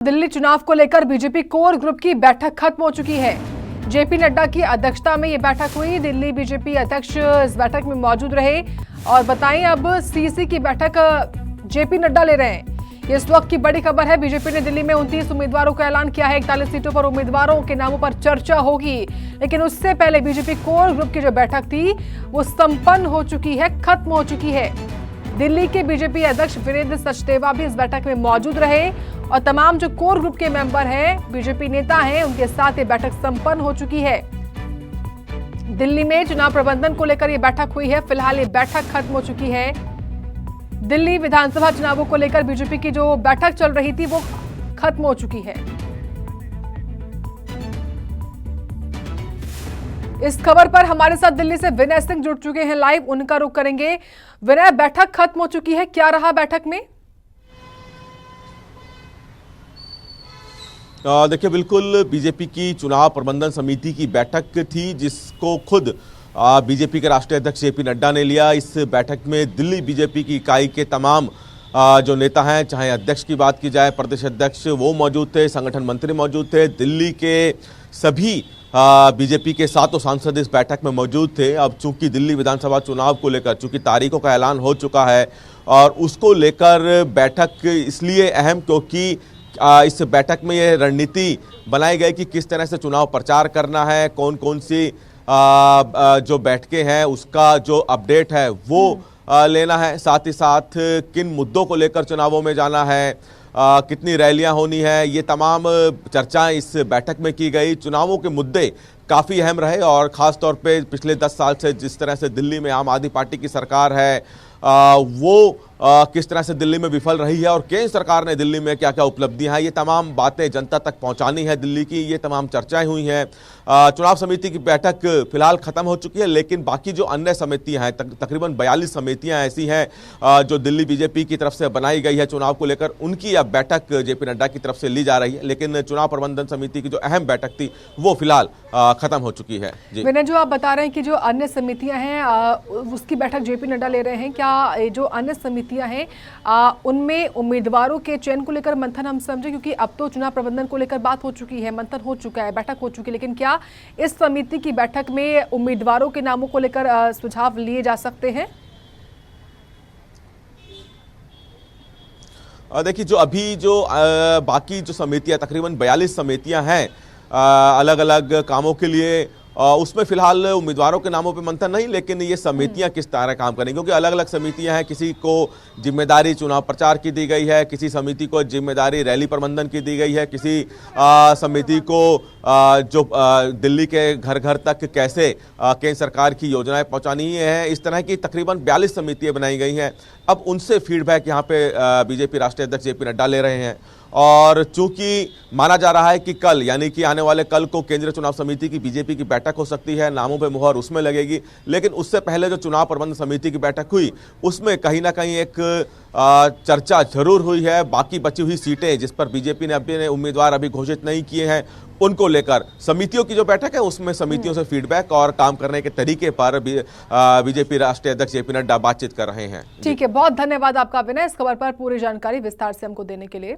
दिल्ली चुनाव को लेकर बीजेपी कोर ग्रुप की बैठक खत्म हो चुकी है। जेपी नड्डा की अध्यक्षता में ये बैठक हुई। दिल्ली बीजेपी अध्यक्ष इस बैठक में मौजूद रहे और बताएं अब सीसी की बैठक जेपी नड्डा ले रहे हैं। इस वक्त की बड़ी खबर है, बीजेपी ने दिल्ली में 29 उम्मीदवारों का ऐलान किया है। 41 सीटों पर उम्मीदवारों के नामों पर चर्चा होगी, लेकिन उससे पहले बीजेपी कोर ग्रुप की जो बैठक थी वो संपन्न हो चुकी है, खत्म हो चुकी है। दिल्ली के बीजेपी अध्यक्ष वीरेंद्र सचदेवा भी इस बैठक में मौजूद रहे और तमाम जो कोर ग्रुप के मेंबर हैं, बीजेपी नेता हैं, उनके साथ ये बैठक संपन्न हो चुकी है। दिल्ली में चुनाव प्रबंधन को लेकर ये बैठक हुई है। फिलहाल ये बैठक खत्म हो चुकी है। दिल्ली विधानसभा चुनावों को लेकर बीजेपी की जो बैठक चल रही थी वो खत्म हो चुकी है। इस खबर पर हमारे साथ दिल्ली से विनय सिंह जुड़ चुके हैं लाइव, उनका रुख करेंगे। विनय, बैठक खत्म हो चुकी है, क्या रहा बैठक में? देखिए, बिल्कुल बीजेपी की चुनाव प्रबंधन समिति की बैठक थी, जिसको खुद बीजेपी के राष्ट्रीय अध्यक्ष जेपी नड्डा ने लिया। इस बैठक में दिल्ली बीजेपी की इकाई के तमाम जो नेता हैं, चाहे अध्यक्ष की बात की जाए, प्रदेश अध्यक्ष वो मौजूद थे, संगठन मंत्री मौजूद थे, दिल्ली के सभी बीजेपी के 7 सांसद इस बैठक में मौजूद थे। अब चूंकि दिल्ली विधानसभा चुनाव को लेकर चूंकि तारीखों का ऐलान हो चुका है और उसको लेकर बैठक इसलिए अहम क्योंकि इस बैठक में ये रणनीति बनाई गई कि किस तरह से चुनाव प्रचार करना है, कौन कौन सी जो बैठकें हैं उसका जो अपडेट है वो लेना है, साथ ही साथ किन मुद्दों को लेकर चुनावों में जाना है, कितनी रैलियां होनी है, ये तमाम चर्चाएं इस बैठक में की गई। चुनावों के मुद्दे काफ़ी अहम रहे और ख़ास तौर पे पिछले 10 साल से जिस तरह से दिल्ली में आम आदमी पार्टी की सरकार है वो किस तरह से दिल्ली में विफल रही है और केंद्र सरकार ने दिल्ली में क्या क्या उपलब्धियां हैं, ये तमाम बातें जनता तक पहुंचानी है दिल्ली की, ये तमाम चर्चाएं हुई हैं। चुनाव समिति की बैठक फिलहाल खत्म हो चुकी है, लेकिन बाकी जो अन्य समितियां हैं, तकरीबन 42 समितियां ऐसी हैं जो दिल्ली बीजेपी की तरफ से बनाई गई है चुनाव को लेकर, उनकी अब बैठक जेपी नड्डा की तरफ से ली जा रही है। लेकिन चुनाव प्रबंधन समिति की जो अहम बैठक थी वो फिलहाल खत्म हो चुकी है। विनय, जो आप बता रहे हैं कि जो अन्य समितियां हैं उसकी बैठक जेपी नड्डा ले रहे हैं, क्या जो अन्य समितियां हैं उनमें उम्मीदवारों के चयन को लेकर मंथन हम समझे, क्योंकि अब तो चुनाव प्रबंधन को लेकर बात हो चुकी है, मंथन हो चुका है, बैठक हो चुकी है, लेकिन क्या इस समिति की बैठक में उम्मीदवारों के नामों को लेकर सुझाव लिए जा सकते हैं? देखिए, जो अभी जो बाकी जो समितियां तकरीबन 42 समितियां हैं अलग अलग कामों के लिए, उसमें फिलहाल उम्मीदवारों के नामों पे मंथन नहीं, लेकिन ये समितियां किस तरह काम करेंगी, क्योंकि अलग अलग समितियां हैं। किसी को जिम्मेदारी चुनाव प्रचार की दी गई है, किसी समिति को जिम्मेदारी रैली प्रबंधन की दी गई है, किसी समिति को जो दिल्ली के घर घर तक कैसे केंद्र सरकार की योजनाएं पहुंचानी है, इस तरह की तकरीबन 42 समितियां बनाई गई हैं। अब उनसे फीडबैक यहाँ पे बीजेपी राष्ट्रीय अध्यक्ष जेपी नड्डा ले रहे हैं और चूंकि माना जा रहा है कि कल, यानी कि आने वाले कल को केंद्रीय चुनाव समिति की बीजेपी की बैठक हो सकती है, नामों पे मुहर उसमें लगेगी। लेकिन उससे पहले जो चुनाव प्रबंधन समिति की बैठक हुई उसमें कहीं ना कहीं एक चर्चा जरूर हुई है। बाकी बची हुई सीटें जिस पर बीजेपी ने अपने उम्मीदवार अभी घोषित नहीं किए हैं, उनको लेकर समितियों की जो बैठक है उसमें समितियों से फीडबैक और काम करने के तरीके पर बीजेपी राष्ट्रीय अध्यक्ष जेपी नड्डा बातचीत कर रहे हैं। ठीक है, बहुत धन्यवाद आपका विनय, इस खबर पर पूरी जानकारी विस्तार से हमको देने के लिए।